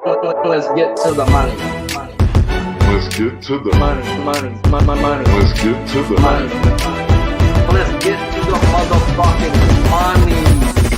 Let's get to the money. Let's get to the Money. Let's get to the Money. Let's get to the motherfucking money.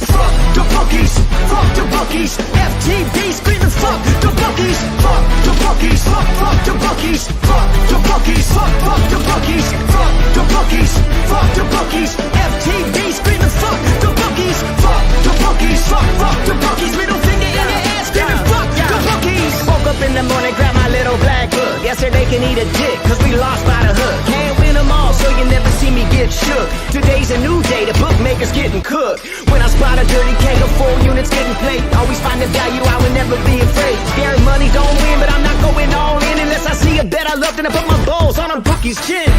Fuck the bookies, fuck the bookies. FTV screaming fuck the bookies, fuck the bookies, fuck the bookies, fuck the bookies, fuck the bookies, fuck the bookies, fuck the bookies. FTV screaming fuck the bookies, fuck the bookies, fuck the bookies. Middle finger in the air screaming fuck the bookies. Woke up in the morning, grab my little black book. Yesterday can eat a dick, cause we lost by the hook. Can't win them all, so you never see me get shook. Today's a new day, the bookmaker's getting cooked. When I spot a dirty keg of 4 units getting played, always find the value, I would never be afraid. Scary money don't win, but I'm not going all in unless I see a bet I love, then I put my balls on a bookie's chin.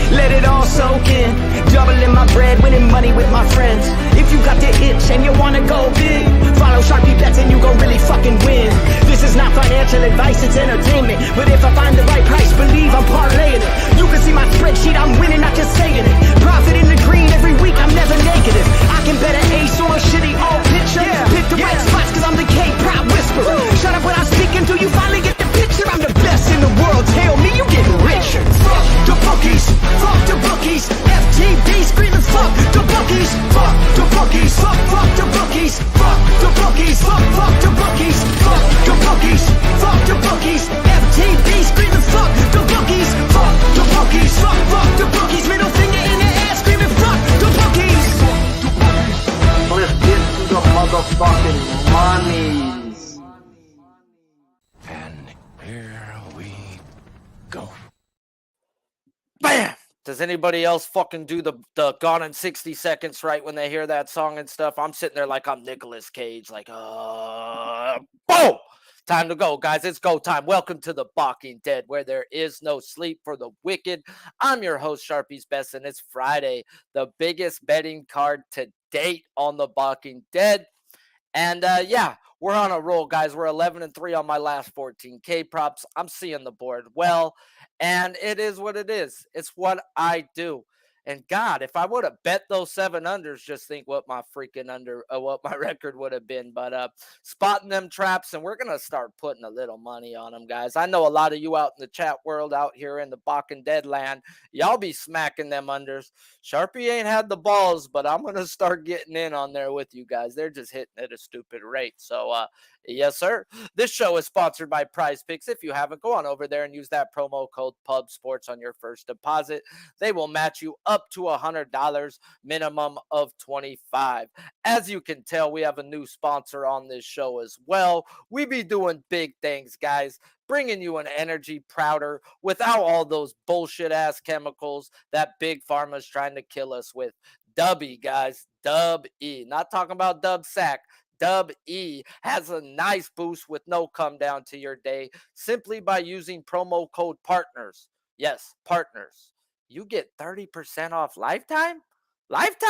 Let it all soak in, doubling my bread, winning money with my friends. If you got the itch and you wanna go big, follow Sharpie bets and you gon' really fucking win. This is not financial advice, it's entertainment. But if I find the right price, believe I'm parlaying it. You can see my spreadsheet, I'm winning, not just saying it. Profit in the green every week, I'm never negative. I can bet an ace or a shitty old picture. Pick the right spots cause I'm the K-Prop whisperer. Shut up when I speak until you finally get the picture. I'm the best in the world, tell me you getting richer. Fuck the bookies, fuck the bookies. FTV screaming fuck the bookies, fuck the bookies, fuck the bookies, fuck the bookies, fuck the bookies, fuck the bookies, fuck the bookies. FTV screaming fuck the bookies, fuck the bookies, fuck the bookies. Middle finger in the air screaming fuck the bookies. Let's get to the motherfucking monies. And here we go. Bam! Does anybody else fucking do the Gone in 60 Seconds right when they hear that song and stuff? I'm sitting there like I'm Nicolas Cage, like, boom! Time to go, guys. It's go time. Welcome to the Balking Dead, where there is no sleep for the wicked. I'm your host, Sharpie's Best, and it's Friday, the biggest betting card to date on the Balking Dead. And yeah, we're on a roll, guys. We're 11-3 on my last 14K props. I'm seeing the board well, and it is what it is. It's what I do. And God, if I would have bet those 7 unders, just think what my freaking what my record would have been. But spotting them traps, and we're gonna start putting a little money on them, guys. I know a lot of you out in the chat world, out here in the Balking Dead land, y'all be smacking them unders. Sharpie ain't had the balls, but I'm gonna start getting in on there with you guys. They're just hitting at a stupid rate. So yes, sir. This show is sponsored by PrizePicks. If you haven't, go on over there and use that promo code PUBSPORTS on your first deposit. They will match you up to $100, minimum of $25. As you can tell, we have a new sponsor on this show as well. We be doing big things, guys, bringing you an energy powder without all those bullshit ass chemicals that big pharma's trying to kill us with. Dub-E, guys, Dub-E. Not talking about Dub Sack. Dub-E has a nice boost with no come down to your day simply by using promo code PARTNERS. Yes, partners. You get 30% off lifetime? Lifetime?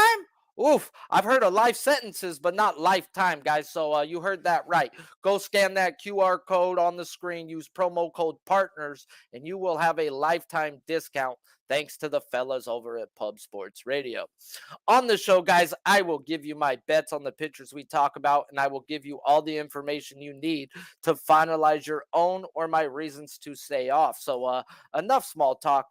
Oof, I've heard of life sentences, but not lifetime, guys. So you heard that right. Go scan that QR code on the screen. Use promo code PARTNERS, and you will have a lifetime discount thanks to the fellas over at Pub Sports Radio. On the show, guys, I will give you my bets on the pitchers we talk about, and I will give you all the information you need to finalize your own or my reasons to stay off. So enough small talk.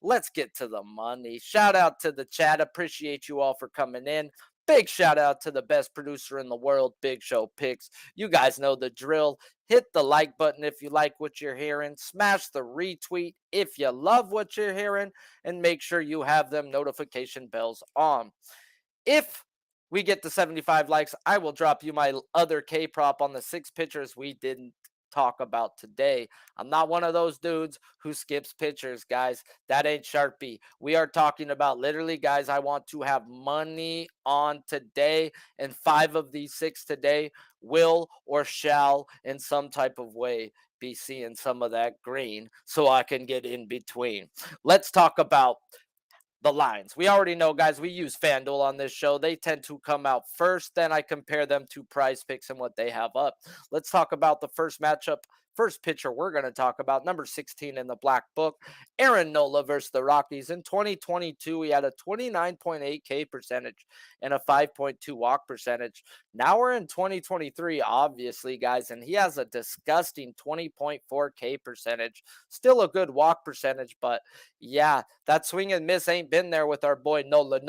Let's get to the money. Shout out to the chat. Appreciate you all for coming in. Big shout out to the best producer in the world, Big Show Picks. You guys know the drill. Hit the like button if you like what you're hearing. Smash the retweet if you love what you're hearing. And make sure you have them notification bells on. If we get to 75 likes, I will drop you my other K-prop on the 6 pitchers we didn't talk about today. I'm not one of those dudes who skips pitchers, guys. That ain't Sharpie. We are talking about literally, guys, I want to have money on today, and 5 of these 6 today will or shall in some type of way be seeing some of that green so I can get in between. Let's talk about the lines. We already know, guys, we use FanDuel on this show. They tend to come out first. Then I compare them to PrizePicks and what they have up. Let's talk about the first matchup First pitcher we're going to talk about, number 16 in the black book, Aaron Nola versus the Rockies. In 2022, he had a 29.8 K percentage and a 5.2 walk percentage. Now we're in 2023, obviously, guys, and he has a disgusting 20.4 K percentage. Still a good walk percentage, but yeah, that swing and miss ain't been there with our boy Nola.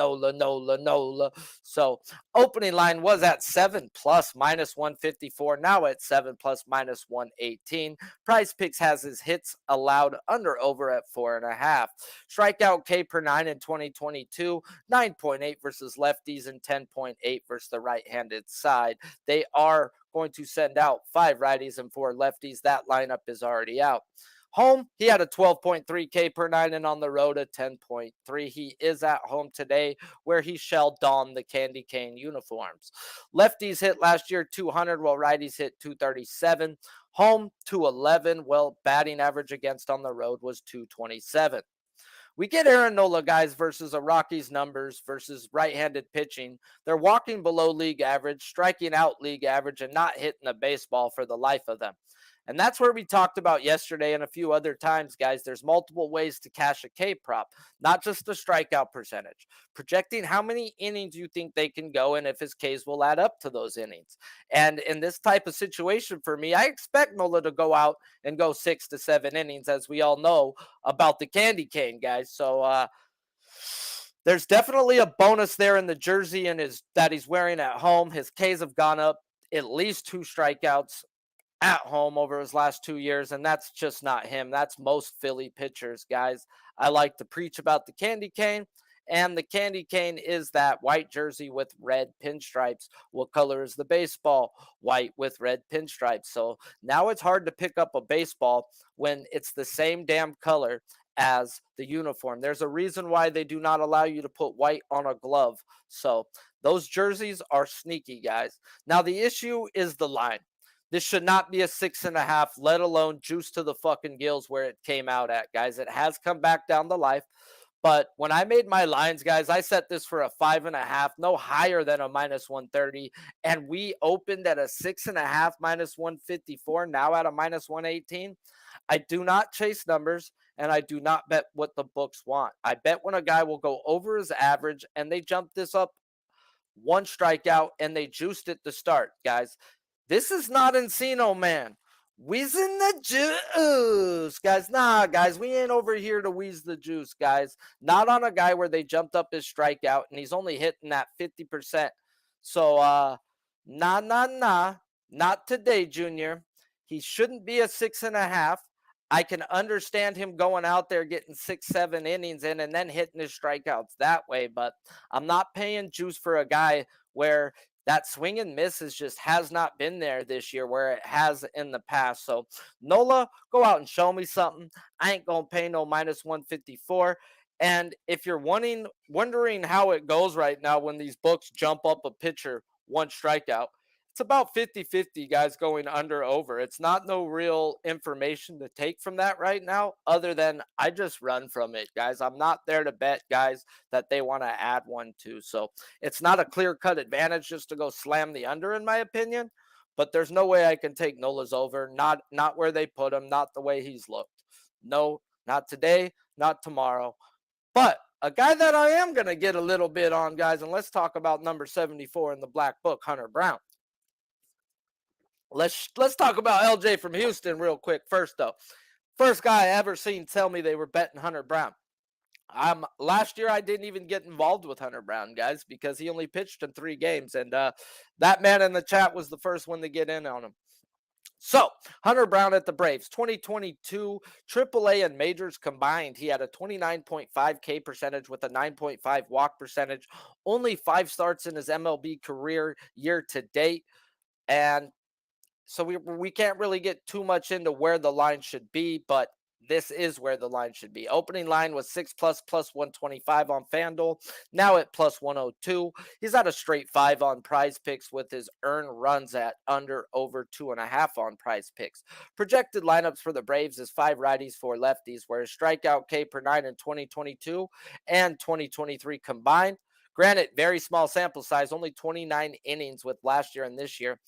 So opening line was at 7 plus minus 154. Now at 7 plus minus 118. PrizePicks has his hits allowed under over at 4.5. Strikeout K per 9 in 2022, 9.8 versus lefties and 10.8 versus the right-handed side. They are going to send out 5 righties and 4 lefties. That lineup is already out. Home, he had a 12.3 K per 9 and on the road a 10.3. He is at home today where he shall don the candy cane uniforms. Lefties hit last year 200 while righties hit 237. Home 211. Well, batting average against on the road was 227. We get Aaron Nola, guys, versus a Rockies numbers versus right-handed pitching. They're walking below league average, striking out league average, and not hitting the baseball for the life of them. And that's where we talked about yesterday and a few other times, guys. There's multiple ways to cash a K prop, not just the strikeout percentage. Projecting how many innings you think they can go and if his Ks will add up to those innings. And in this type of situation for me, I expect Nola to go out and go 6 to 7 innings, as we all know about the candy cane, guys. So there's definitely a bonus there in the jersey and that he's wearing at home. His Ks have gone up at least 2 strikeouts at home over his last 2 years, and that's just not him. That's most Philly pitchers, guys. I like to preach about the candy cane, and the candy cane is that white jersey with red pinstripes. What color is the baseball? White with red pinstripes. So now it's hard to pick up a baseball when it's the same damn color as the uniform. There's a reason why they do not allow you to put white on a glove. So those jerseys are sneaky, guys. Now the issue is the line. This should not be a 6.5, let alone juice to the fucking gills where it came out at, guys. It has come back down to life. But when I made my lines, guys, I set this for a 5.5, no higher than a minus 130. And we opened at a 6.5 minus 154, now at a minus 118. I do not chase numbers, and I do not bet what the books want. I bet when a guy will go over his average, and they jump this up 1 strikeout, and they juiced it to start, guys. This is not Encino, man. Wheeze in the juice, guys. Nah, guys, we ain't over here to wheeze the juice, guys. Not on a guy where they jumped up his strikeout and he's only hitting that 50%. So, nah. Not today, Junior. He shouldn't be a 6.5. I can understand him going out there getting 6, 7 innings in and then hitting his strikeouts that way, but I'm not paying juice for a guy where that swing and miss has not been there this year where it has in the past. So Nola, go out and show me something. I ain't going to pay no minus 154. And if you're wondering how it goes right now when these books jump up a pitcher 1 strikeout, it's about 50-50, guys, going under over. It's not no real information to take from that right now, other than I just run from it, guys. I'm not there to bet, guys, that they want to add 1 to. So it's not a clear-cut advantage just to go slam the under, in my opinion. But there's no way I can take Nola's over. Not where they put him, not the way he's looked. No, not today, not tomorrow. But a guy that I am going to get a little bit on, guys, and let's talk about number 74 in the black book, Hunter Brown. Let's talk about LJ from Houston real quick first, though. First guy I ever seen tell me they were betting Hunter Brown. Last year I didn't even get involved with Hunter Brown, guys, because he only pitched in 3 games, and that man in the chat was the first one to get in on him. So, Hunter Brown at the Braves, 2022, AAA and majors combined. He had a 29.5 K percentage with a 9.5 walk percentage. Only 5 starts in his MLB career year to date, and so we can't really get too much into where the line should be, but this is where the line should be. Opening line was 6 plus 125 on FanDuel. Now at plus 102. He's at a straight 5 on PrizePicks with his earned runs at under over 2.5 on PrizePicks. Projected lineups for the Braves is 5 righties, 4 lefties, whereas strikeout K per 9 in 2022 and 2023 combined. Granted, very small sample size, only 29 innings with last year and this year.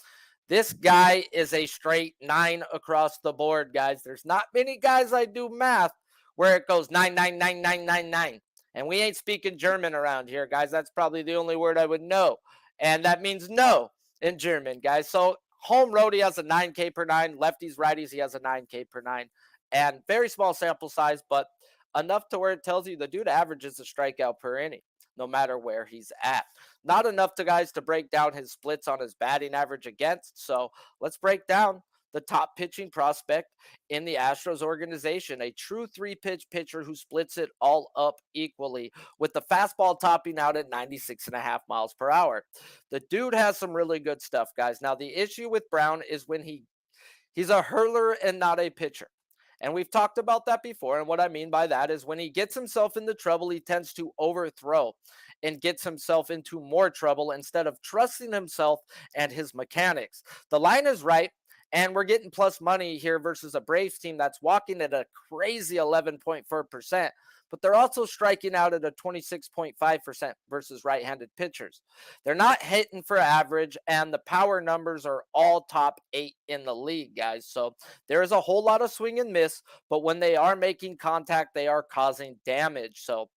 This guy is a straight 9 across the board, guys. There's not many guys I do math where it goes 9, 9, 9, 9, 9, 9. And we ain't speaking German around here, guys. That's probably the only word I would know. And that means no in German, guys. So home road, he has a 9K per 9. Lefties, righties, he has a 9K per 9. And very small sample size, but enough to where it tells you the dude averages a strikeout per inning, no matter where he's at. Not enough to guys to break down his splits on his batting average against. So let's break down the top pitching prospect in the Astros organization, a true 3-pitch pitcher who splits it all up equally, with the fastball topping out at 96.5 miles per hour. The dude has some really good stuff, guys. Now, the issue with Brown is when he's a hurler and not a pitcher. And we've talked about that before. And what I mean by that is when he gets himself into trouble, he tends to overthrow and gets himself into more trouble instead of trusting himself and his mechanics. The line is right. And we're getting plus money here versus a Braves team that's walking at a crazy 11.4%, but they're also striking out at a 26.5% versus right-handed pitchers. They're not hitting for average, and the power numbers are all top 8 in the league, guys. So there is a whole lot of swing and miss, but when they are making contact, they are causing damage. So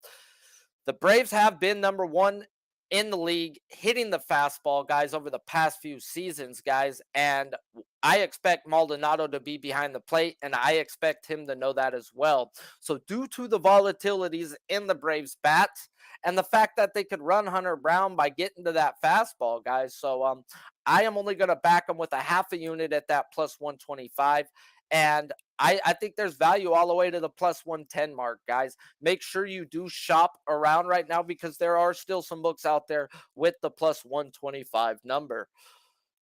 the Braves have been number 1 in the league hitting the fastball, guys, over the past few seasons, guys. And I expect Maldonado to be behind the plate, and I expect him to know that as well. So due to the volatilities in the Braves bats and the fact that they could run Hunter Brown by getting to that fastball, guys. So I am only going to back them with a half a unit at that plus 125. And I think there's value all the way to the plus 110 mark, guys. Make sure you do shop around right now because there are still some books out there with the plus 125 number.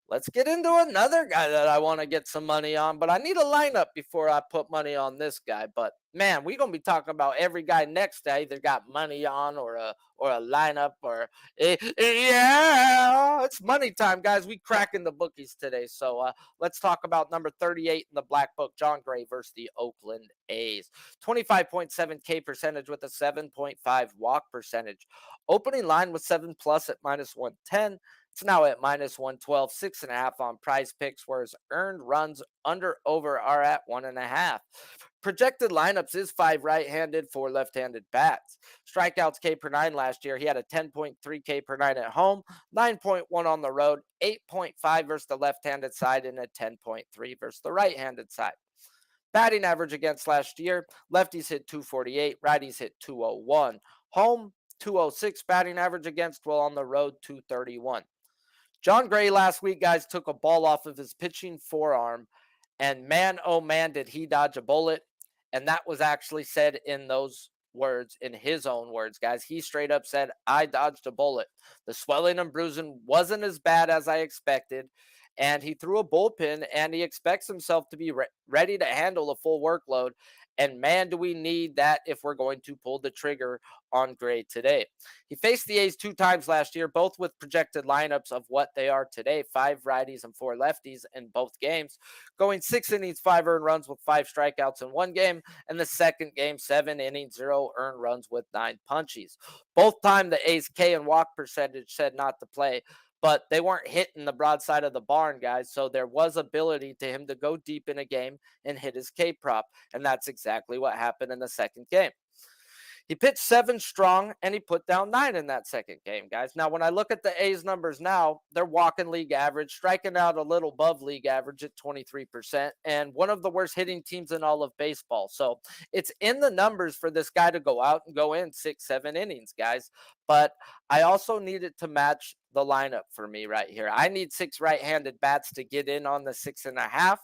Let's get into another guy that I want to get some money on, but I need a lineup before I put money on this guy. But man, we're going to be talking about every guy next that either got money on or a lineup or yeah, it's money time, guys. We cracking the bookies today. So let's talk about number 38 in the black book, John Gray versus the Oakland A's. 25.7 K percentage with a 7.5 walk percentage. Opening line was 7+ at minus 110. It's now at minus 112, 6.5 on PrizePicks, whereas earned runs under over are at 1.5. Projected lineups is 5 right-handed, 4 left-handed bats. Strikeouts K per 9 last year. He had a 10.3 K per 9 at home, 9.1 on the road, 8.5 versus the left-handed side, and a 10.3 versus the right-handed side. Batting average against last year, lefties hit 248, righties hit 201. Home, 206 batting average against, while on the road, 231. John Gray last week, guys, took a ball off of his pitching forearm, and man, oh man, did he dodge a bullet. And that was actually said in those words, in his own words, guys. He straight up said, I dodged a bullet. The swelling and bruising wasn't as bad as I expected, and he threw a bullpen, and he expects himself to be ready to handle a full workload. And man, do we need that if we're going to pull the trigger on Gray today. He faced the A's 2 times last year, both with projected lineups of what they are today, 5 righties and 4 lefties in both games, going 6 innings, 5 earned runs with 5 strikeouts in one game, and the second game, 7 innings, 0 earned runs with 9 punchies. Both time the A's K and walk percentage said not to play, but they weren't hitting the broadside of the barn, guys. So there was ability to him to go deep in a game and hit his K prop. And that's exactly what happened in the second game. He pitched 7 strong, and he put down 9 in that second game, guys. Now, when I look at the A's numbers now, they're walking league average, striking out a little above league average at 23%, and one of the worst hitting teams in all of baseball. So it's in the numbers for this guy to go out and go in 6-7 innings, guys. But I also need it to match the lineup for me right here. I need 6 right-handed bats to get in on the 6.5.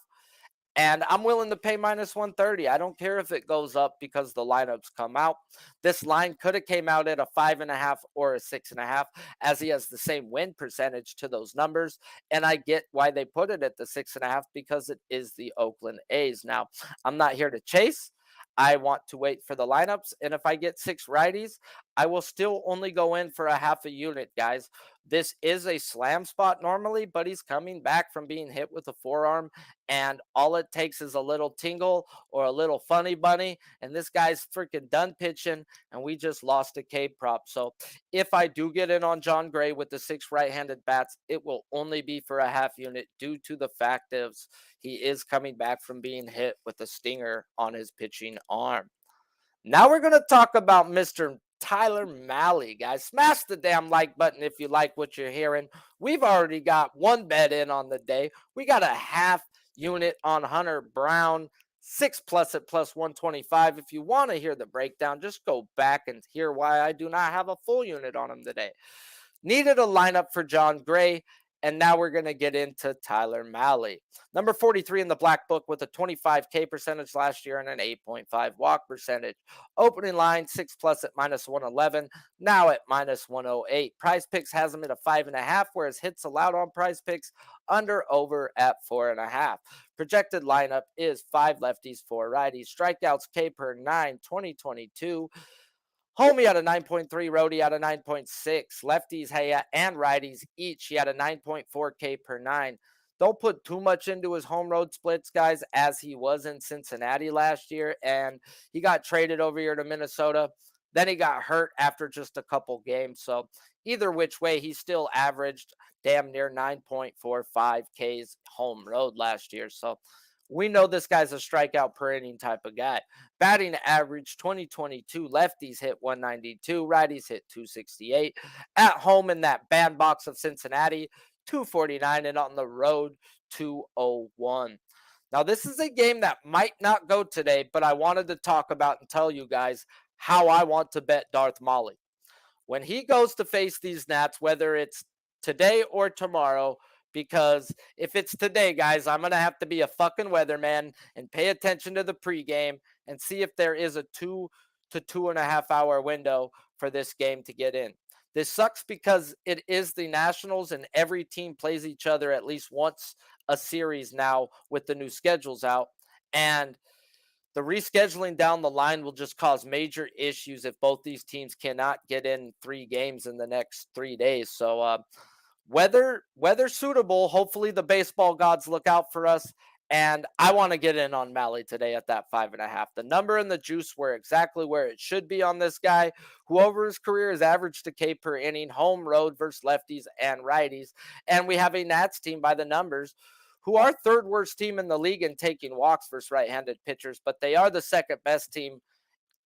And I'm willing to pay minus 130. I don't care if it goes up because the lineups come out. This line could have came out at a 5.5 or a 6.5, as he has the same win percentage to those numbers. And I get why they put it at the 6.5 because it is the Oakland A's. Now, I'm not here to chase. I want to wait for the lineups. And if I get 6 righties, I will still only go in for a half a unit, guys. This is a slam spot normally, but he's coming back from being hit with a forearm, and all it takes is a little tingle or a little funny bunny, and this guy's freaking done pitching, and we just lost a K prop. So if I do get in on John Gray with the 6 right-handed bats, it will only be for a half unit due to the fact of he is coming back from being hit with a stinger on his pitching arm. Now we're going to talk about Mr. Tyler Mahle, guys. Smash the damn like button if you like what you're hearing. We've already got one bet in on the day. We got a half unit on Hunter Brown, 6+ at plus 125. If you want to hear the breakdown, just go back and hear why I do not have a full unit on him today. Needed a lineup for John Gray. And now we're going to get into Tyler Mahle. Number 43 in the black book with a 25K percentage last year and an 8.5 walk percentage. Opening line 6+ at minus 111, now at minus 108. PrizePicks has him at a 5.5, whereas hits allowed on PrizePicks under over at 4.5. Projected lineup is 5 lefties, 4 righties. Strikeouts K per 9, 2022. Homie had a 9.3, Rhodey had a 9.6, lefties and righties each. He had a 9.4 K per 9. Don't put too much into his home road splits, guys, as he was in Cincinnati last year, and he got traded over here to Minnesota. Then he got hurt after just a couple games. So either which way, he still averaged damn near 9.45 Ks home road last year. So we know this guy's a strikeout per inning type of guy. Batting average 2022, lefties hit 192, righties hit 268. At home in that bandbox of Cincinnati, 249, and on the road, 201. Now, this is a game that might not go today, but I wanted to talk about and tell you guys how I want to bet Darth Mahle. When he goes to face these Nats, whether it's today or tomorrow, because if it's today, guys, I'm going to have to be a fucking weatherman and pay attention to the pregame and see if there is a 2 to 2.5 hour window for this game to get in. This sucks because it is the Nationals and every team plays each other at least once a series now with the new schedules out. And the rescheduling down the line will just cause major issues if both these teams cannot get in 3 games in the next 3 days. So, weather suitable. Hopefully the baseball gods look out for us. And I want to get in on Mahle today at that 5.5. The number and the juice were exactly where it should be on this guy, who over his career has averaged a K per inning, home, road versus lefties and righties. And we have a Nats team by the numbers who are 3rd worst team in the league in taking walks versus right-handed pitchers, but they are the 2nd best team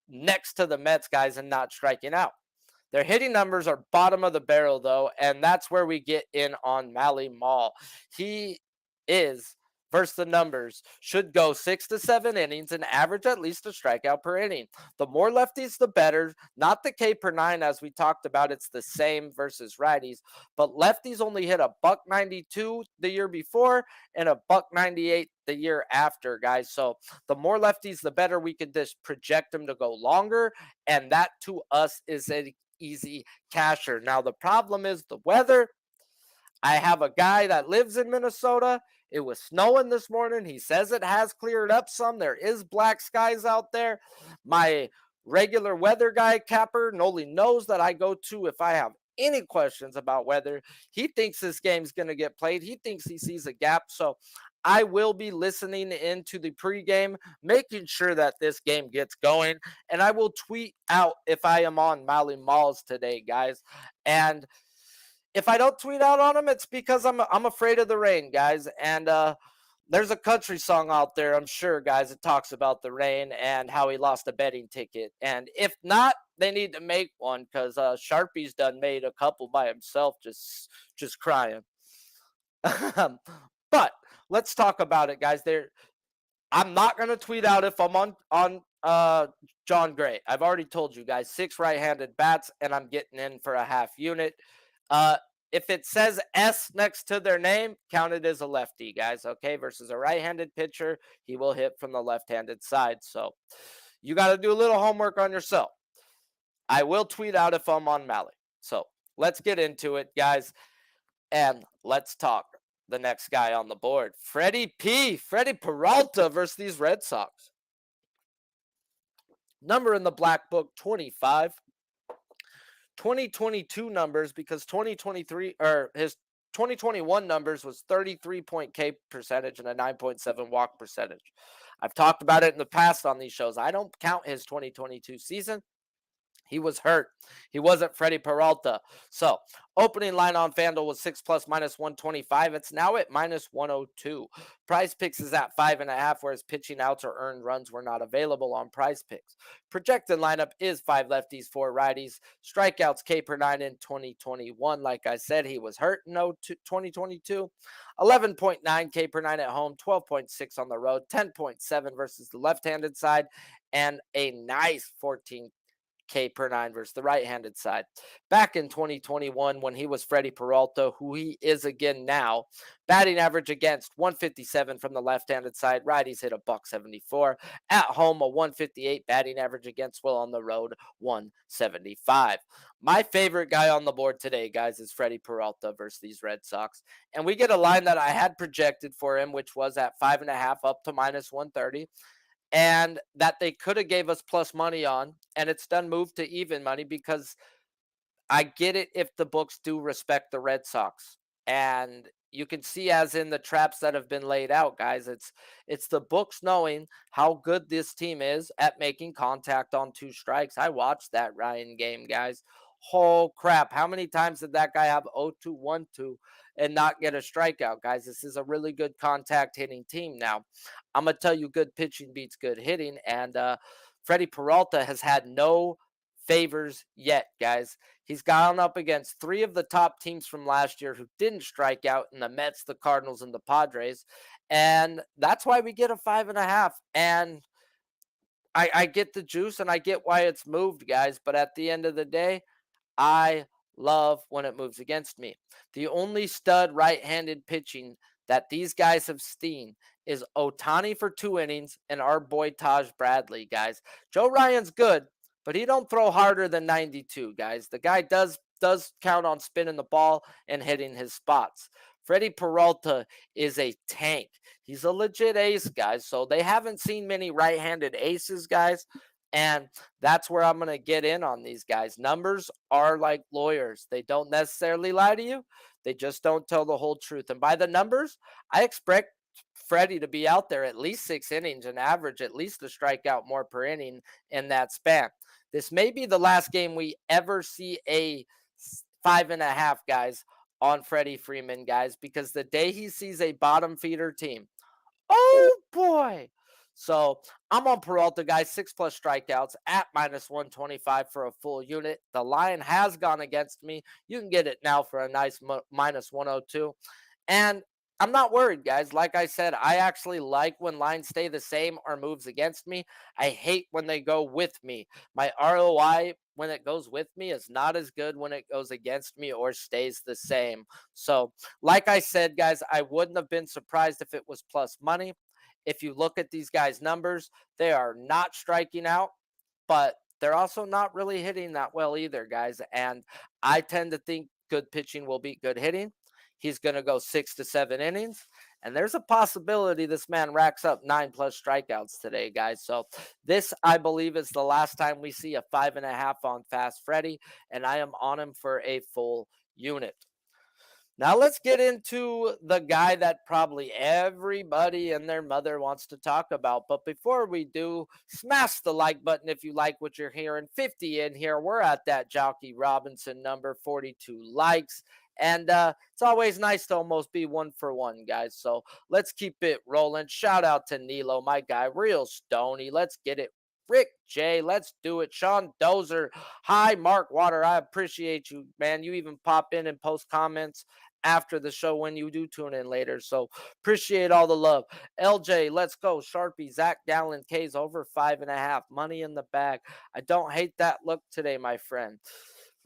next to the Mets, guys, and not striking out. Their hitting numbers are bottom of the barrel, though, and that's where we get in on Mahle Mall. He is, versus the numbers, should go 6 to 7 innings and average at least a strikeout per inning. The more lefties, the better. Not the K per 9, as we talked about. It's the same versus righties. But lefties only hit a $192 the year before and a $198 the year after, guys. So the more lefties, the better. We could just project them to go longer, and that to us is an easy casher. Now, the problem is the weather. I have a guy that lives in Minnesota. It was snowing this morning. He says it has cleared up some. There is black skies out there. My regular weather guy, Capper, Noli, knows that I go to if I have any questions about weather. He thinks this game's going to get played. He thinks he sees a gap. So I will be listening into the pregame, making sure that this game gets going. And I will tweet out if I am on Mahle Malls today, guys. And if I don't tweet out on him, it's because I'm afraid of the rain, guys. And there's a country song out there, I'm sure, guys, that talks about the rain and how he lost a betting ticket. And if not, they need to make one, because Sharpie's done made a couple by himself, just crying. But let's talk about it, guys. I'm not going to tweet out if I'm on John Gray. I've already told you guys, 6 right-handed bats, and I'm getting in for a half unit. If it says S next to their name, count it as a lefty, guys, okay? Versus a right-handed pitcher, he will hit from the left-handed side. So you got to do a little homework on yourself. I will tweet out if I'm on Mahle. So let's get into it, guys, and let's talk the next guy on the board. Freddie Peralta versus these Red Sox. Number in the black book, 25. 2022 numbers, because 2023 or his 2021 numbers was 33 K percentage and a 9.7 walk percentage. I've talked about it in the past on these shows. I don't count his 2022 season. He was hurt. He wasn't Freddie Peralta. So, opening line on FanDuel was 6 plus minus 125. It's now at minus 102. PrizePicks is at 5.5, whereas pitching outs or earned runs were not available on PrizePicks. Projected lineup is 5 lefties, 4 righties. Strikeouts K per 9 in 2021. Like I said, he was hurt in 2022. 11.9 K per 9 at home, 12.6 on the road, 10.7 versus the left-handed side, and a nice 14 K per 9 versus the right-handed side. Back in 2021, when he was Freddie Peralta, who he is again now, batting average against 157 from the left-handed side. Righties hit a .174. At home, a 158 batting average against Will, on the road, 175. My favorite guy on the board today, guys, is Freddie Peralta versus these Red Sox. And we get a line that I had projected for him, which was at 5.5 up to minus 130. And that they could have gave us plus money on, and it's done moved to even money, because I get it if the books do respect the Red Sox. And you can see, as in the traps that have been laid out, guys, it's the books knowing how good this team is at making contact on 2 strikes. I watched that Ryan game, guys. Oh crap, how many times did that guy have 0-2, 1-2 and not get a strikeout, guys? This is a really good contact hitting team. Now, I'm going to tell you, good pitching beats good hitting, and Freddie Peralta has had no favors yet, guys. He's gone up against 3 of the top teams from last year who didn't strike out, in the Mets, the Cardinals, and the Padres, and that's why we get a 5.5. And I get the juice, and I get why it's moved, guys, but at the end of the day, I love when it moves against me. The only stud right-handed pitching that these guys have seen is Ohtani for 2 innings and our boy Taj Bradley, guys. Joe Ryan's good, but he don't throw harder than 92, guys. The guy does count on spinning the ball and hitting his spots. Freddie Peralta is a tank. He's a legit ace, guys. So they haven't seen many right-handed aces, guys. And that's where I'm going to get in on these guys. Numbers are like lawyers. They don't necessarily lie to you. They just don't tell the whole truth. And by the numbers, I expect Freddie to be out there at least 6 innings and average at least a strikeout more per inning in that span. This may be the last game we ever see a 5.5, guys, on Freddie Freeman, guys, because the day he sees a bottom feeder team, oh boy. So I'm on Peralta, guys. 6 plus strikeouts at minus 125 for a full unit. The line has gone against me. You can get it now for a nice minus 102. And I'm not worried, guys. Like I said, I actually like when lines stay the same or moves against me. I hate when they go with me. My ROI when it goes with me is not as good when it goes against me or stays the same. So, like I said, guys, I wouldn't have been surprised if it was plus money. If you look at these guys' numbers, they are not striking out, but they're also not really hitting that well either, guys. And I tend to think good pitching will beat good hitting. He's going to go 6 to 7 innings. And there's a possibility this man racks up 9 plus strikeouts today, guys. So this, I believe, is the last time we see a 5.5 on Fast Freddy. And I am on him for a full unit. Now let's get into the guy that probably everybody and their mother wants to talk about. But before we do, smash the like button if you like what you're hearing. 50 in here. We're at that Jockey Robinson number, 42 likes. And it's always nice to almost be 1 for 1, guys. So let's keep it rolling. Shout out to Nilo, my guy, Real Stony. Let's get it. Rick J, let's do it. Sean Dozer, hi, Mark Water. I appreciate you, man. You even pop in and post comments after the show when you do tune in later. So appreciate all the love. LJ, let's go. Sharpie, Zach Gallen, K's over 5.5. Money in the bag. I don't hate that look today, my friend.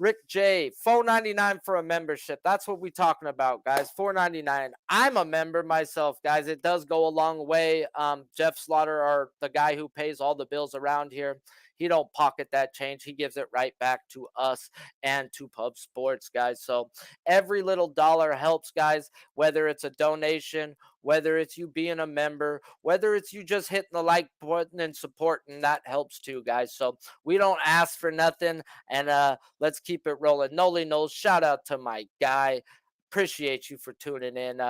Rick J, $4.99 for a membership. That's what we're talking about, guys. $4.99. I'm a member myself, guys. It does go a long way. Jeff Slaughter, or the guy who pays all the bills around here, he don't pocket that change. He gives it right back to us and to Pub Sports, guys. So every little dollar helps, guys, whether it's a donation whether it's you being a member, whether it's you just hitting the like button and supporting, that helps too, guys. So we don't ask for nothing, and let's keep it rolling. Noli Knowles, shout out to my guy. Appreciate you for tuning in.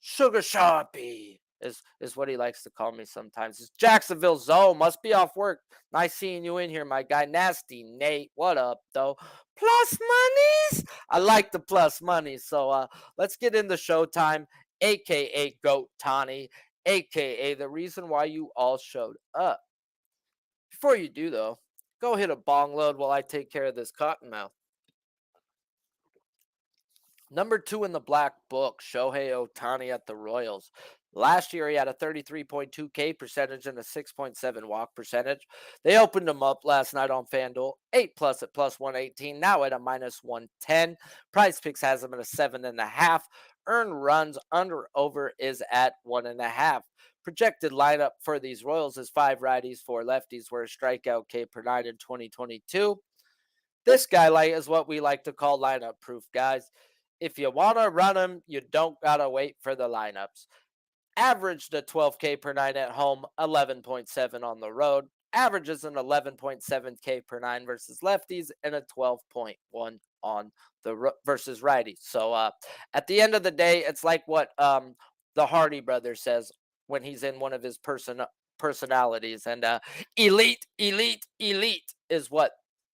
Sugar Sharpie is what he likes to call me sometimes. It's Jacksonville Zoe. Must be off work. Nice seeing you in here, my guy. Nasty Nate. What up, though? Plus monies? I like the plus money. So let's get into showtime, aka Goat Tani, aka the reason why you all showed up. Before you do, though, go hit a bong load while I take care of this cottonmouth. Number 2 in the black book, Shohei Ohtani at the Royals. Last year, he had a 33.2 K percentage and a 6.7 walk percentage. They opened him up last night on FanDuel, 8+ at plus 118, now at a minus 110. PrizePicks has him at a 7.5. Earned runs under over is at 1.5. Projected lineup for these Royals is 5 righties, 4 lefties, where a strikeout K per night in 2022. This guy is what we like to call lineup proof, guys. If you want to run them, you don't got to wait for the lineups. Averaged a 12K per night at home, 11.7 on the road. Averages an 11.7K per nine versus lefties and a 12.1 on the versus righties. So at the end of the day, it's like what the Hardy brother says when he's in one of his personalities. And elite, elite, elite is what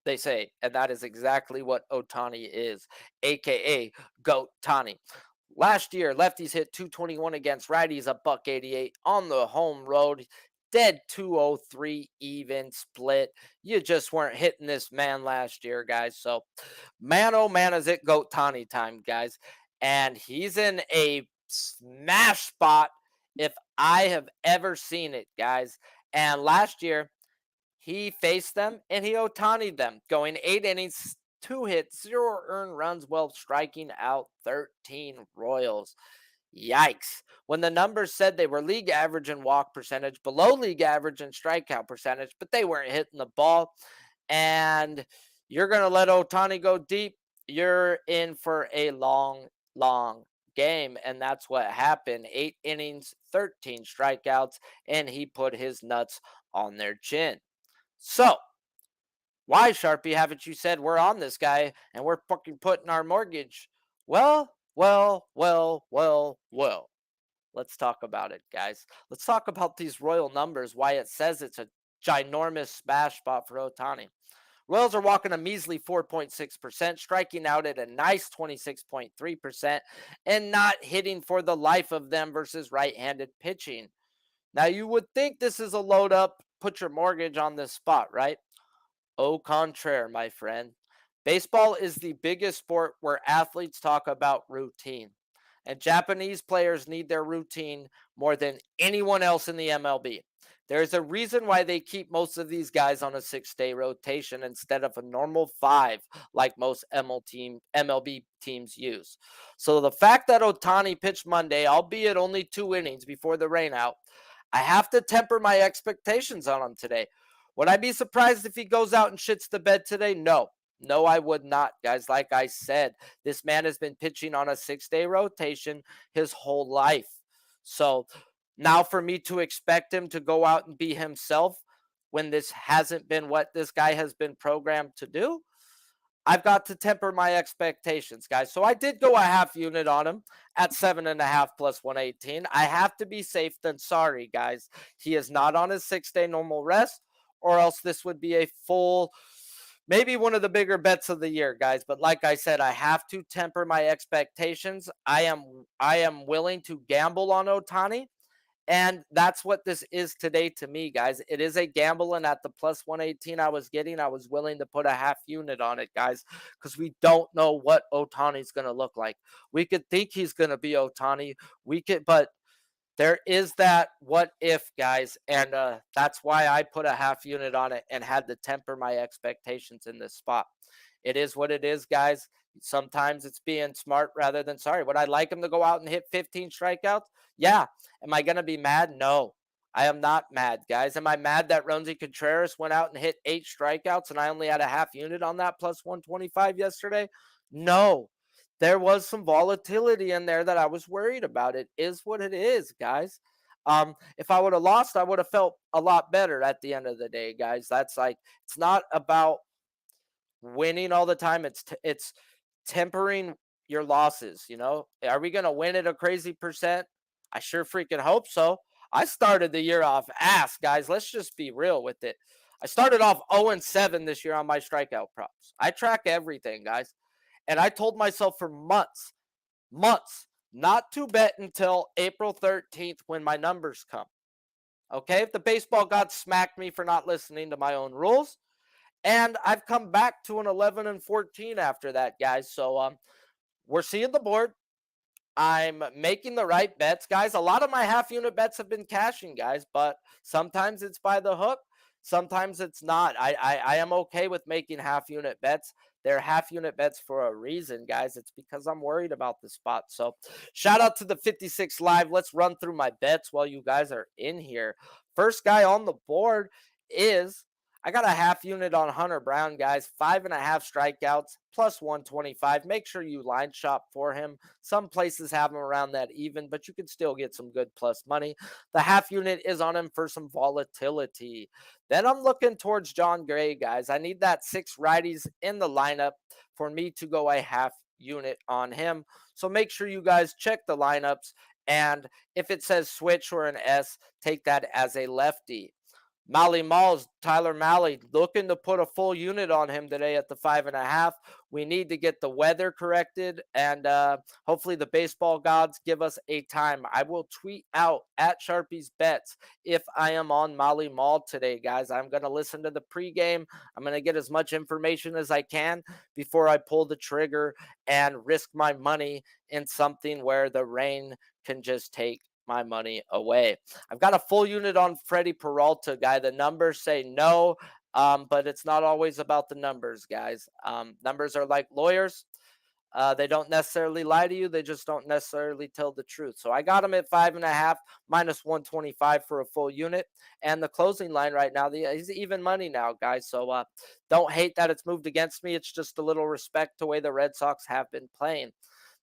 they say, and that is exactly what Ohtani is, aka Goat Tani. Last year, lefties hit 221 against righties, a $188 on the home road. Dead 203 even split. You just weren't hitting this man last year, guys. So, man, oh man, is it Goat Tani time, guys. And he's in a smash spot if I have ever seen it, guys. And last year, he faced them and he Ohtani'd them, going 8 innings, 2 hits, 0 earned runs, while striking out 13 Royals. Yikes. When the numbers said they were league average in walk percentage, below league average in strikeout percentage, but they weren't hitting the ball. And you're going to let Ohtani go deep, you're in for a long, long game. And that's what happened. 8 innings, 13 strikeouts, and he put his nuts on their chin. So, why, Sharpie, haven't you said we're on this guy and we're fucking putting our mortgage? Well. Let's talk about it, guys. Let's talk about these Royal numbers, why it says it's a ginormous smash spot for Ohtani. Royals are walking a measly 4.6%, striking out at a nice 26.3%, and not hitting for the life of them versus right-handed pitching. Now, you would think this is a load up, put your mortgage on this spot, right? Au contraire, my friend. Baseball is the biggest sport where athletes talk about routine. And Japanese players need their routine more than anyone else in the MLB. There's a reason why they keep most of these guys on a 6-day rotation instead of a normal 5 like most MLB teams use. So the fact that Ohtani pitched Monday, albeit only 2 innings before the rainout, I have to temper my expectations on him today. Would I be surprised if he goes out and shits the bed today? No. No, I would not, guys. Like I said, this man has been pitching on a 6-day rotation his whole life. So now for me to expect him to go out and be himself when this hasn't been what this guy has been programmed to do, I've got to temper my expectations, guys. So I did go a half unit on him at 7.5 plus 118. I have to be safe than sorry, guys. He is not on his 6-day normal rest, or else this would be a full, maybe one of the bigger bets of the year, guys. But like I said, I have to temper my expectations. I am willing to gamble on Ohtani. And that's what this is today to me, guys. It is a gamble, and at the plus 118 I was getting, I was willing to put a half unit on it, guys, because we don't know what Ohtani's going to look like. We could think he's going to be Ohtani. But there is that what if, guys, and that's why I put a half unit on it and had to temper my expectations in this spot. It is what it is, guys. Sometimes it's being smart rather than sorry. Would I like him to go out and hit 15 strikeouts? Yeah. Am I going to be mad? No, I am not mad, guys. Am I mad that Roansy Contreras went out and hit 8 strikeouts and I only had a half unit on that plus 125 yesterday? No. there was some volatility in there that I was worried about. It is what it is, guys. If I would have lost, I would have felt a lot better at the end of the day, guys. That's like, it's not about winning all the time. It's tempering your losses. Are we gonna win at a crazy percent? I sure freaking hope so. I started the year off ass, guys. Let's just be real with it. I started off 0-7 this year on my strikeout props. I track everything, guys. And I told myself for months, not to bet until April 13th when my numbers come. Okay, if the baseball gods smacked me for not listening to my own rules. And I've come back to an 11-14 after that, guys. So we're seeing the board. I'm making the right bets, guys. A lot of my half unit bets have been cashing, guys, but sometimes it's by the hook. Sometimes it's not. I am okay with making half unit bets. They're half unit bets for a reason, guys. It's because I'm worried about the spot. So shout out to the 56 Live. Let's run through my bets while you guys are in here. First guy on the board is, I got a half unit on Hunter Brown, guys. 5.5 strikeouts, plus 125. Make sure you line shop for him. Some places have him around that even, but you can still get some good plus money. The half unit is on him for some volatility. Then I'm looking towards John Gray, guys. I need that 6 righties in the lineup for me to go a half unit on him. So make sure you guys check the lineups. And if it says switch or an S, take that as a lefty. Mally Malls, Tyler Malley, looking to put a full unit on him today at the 5.5. We need to get the weather corrected, and hopefully the baseball gods give us a time. I will tweet out at Sharpie's Bets if I am on Mally Mall today, guys. I'm going to listen to the pregame. I'm going to get as much information as I can before I pull the trigger and risk my money in something where the rain can just take my money away. I've got a full unit on Freddie Peralta, guy. The numbers say no, but it's not always about the numbers, guys. Numbers are like lawyers. They don't necessarily lie to you. They just don't necessarily tell the truth. So I got him at 5.5 minus 125 for a full unit. And the closing line right now, he's even money now, guys. So don't hate that it's moved against me. It's just a little respect to the way the Red Sox have been playing.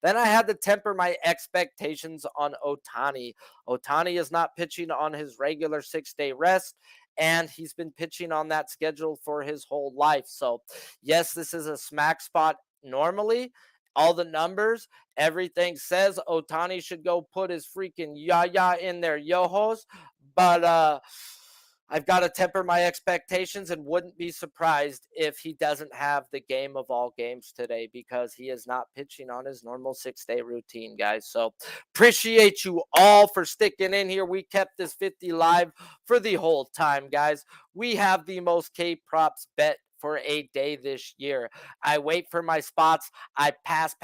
Then I had to temper my expectations on Ohtani. Ohtani is not pitching on his regular 6-day rest, and he's been pitching on that schedule for his whole life. So, yes, this is a smack spot normally. All the numbers, everything says Ohtani should go put his freaking yaya in their yo-hos, but I've got to temper my expectations and wouldn't be surprised if he doesn't have the game of all games today because he is not pitching on his normal 6-day routine, guys. So appreciate you all for sticking in here. We kept this 50 live for the whole time, guys. We have the most K-props bet for a day this year. I wait for my spots. I pass,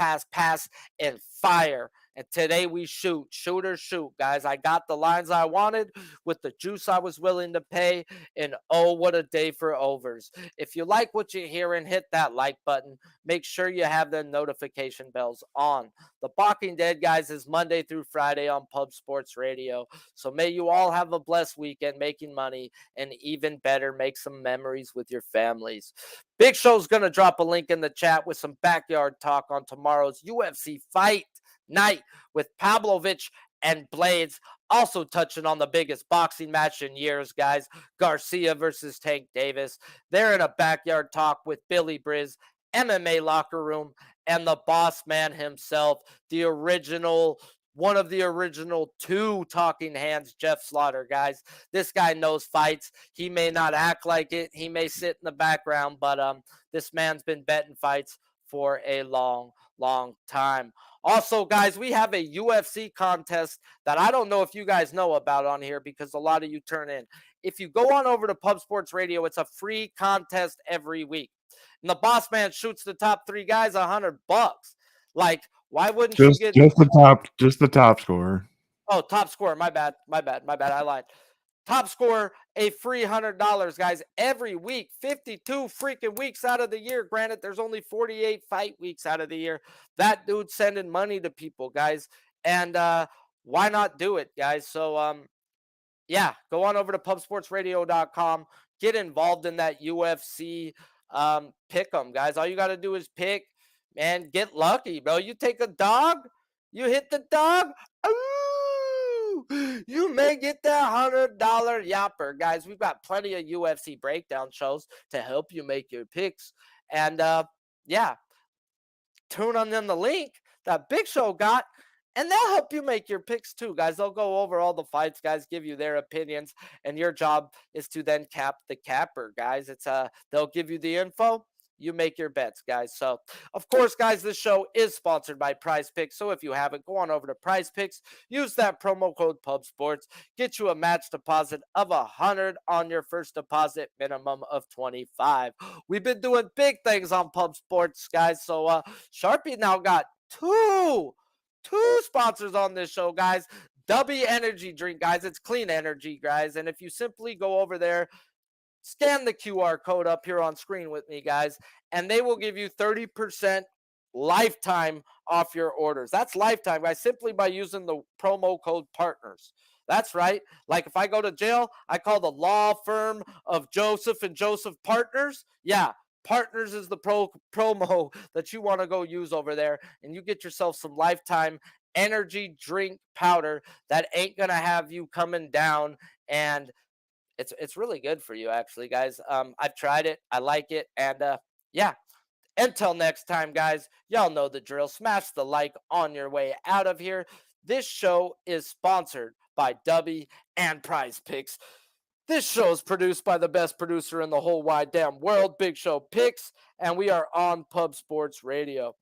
and fire. And today we shoot or shoot, guys. I got the lines I wanted with the juice I was willing to pay. And oh, what a day for overs. If you like what you hear, and hit that like button. Make sure you have the notification bells on. The Balking Dead, guys, is Monday through Friday on Pub Sports Radio. So may you all have a blessed weekend making money, and even better, make some memories with your families. Big Show's going to drop a link in the chat with some backyard talk on tomorrow's UFC fight night with Pavlovich and Blades. Also touching on the biggest boxing match in years, guys. Garcia versus Tank Davis. They're in a backyard talk with Billy Briz, MMA Locker Room, and the boss man himself, the original, one of the original 2 talking hands, Jeff Slaughter, guys. This guy knows fights. He may not act like it. He may sit in the background, but this man's been betting fights for a long time. Also, guys, we have a UFC contest that I don't know if you guys know about on here because a lot of you turn in. If you go on over to Pub Sports Radio, it's a free contest every week. And the boss man shoots the top 3 guys $100. Like, why wouldn't you get just the top scorer? Oh, top scorer. My bad. I lied. Top scorer, a free $100, guys, every week. 52 freaking weeks out of the year. Granted, there's only 48 fight weeks out of the year. That dude's sending money to people, guys. And why not do it, guys? So, yeah, go on over to pubsportsradio.com. Get involved in that UFC pick 'em, guys. All you got to do is pick. Man, get lucky, bro. You take a dog, you hit the dog. Ooh, you may get that $100 yapper, guys. We've got plenty of UFC breakdown shows to help you make your picks. And yeah, tune on in the link that Big Show got, and they'll help you make your picks too, guys. They'll go over all the fights, guys, give you their opinions, and your job is to then cap the capper, guys. It's they'll give you the info. You make your bets, guys. So, of course, guys, this show is sponsored by PrizePicks. So, if you haven't, go on over to PrizePicks. Use that promo code PubSports. Get you a match deposit of $100 on your first deposit, minimum of $25. We've been doing big things on PubSports, guys. So, Sharpie now got two sponsors on this show, guys. W Energy Drink, guys. It's clean energy, guys. And if you simply go over there, scan the QR code up here on screen with me, guys, and they will give you 30% lifetime off your orders. That's lifetime, guys, simply by using the promo code partners. That's right. Like if I go to jail, I call the law firm of Joseph and Joseph Partners. Yeah, Partners is the promo that you want to go use over there, and you get yourself some lifetime energy drink powder that ain't going to have you coming down, and it's really good for you, actually, guys. I've tried it. I like it. And yeah, until next time, guys, y'all know the drill. Smash the like on your way out of here. This show is sponsored by W and PrizePicks. This show is produced by the best producer in the whole wide damn world, Big Show Picks, and we are on Pub Sports Radio.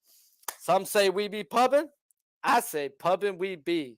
Some say we be pubbing. I say pubbing we be.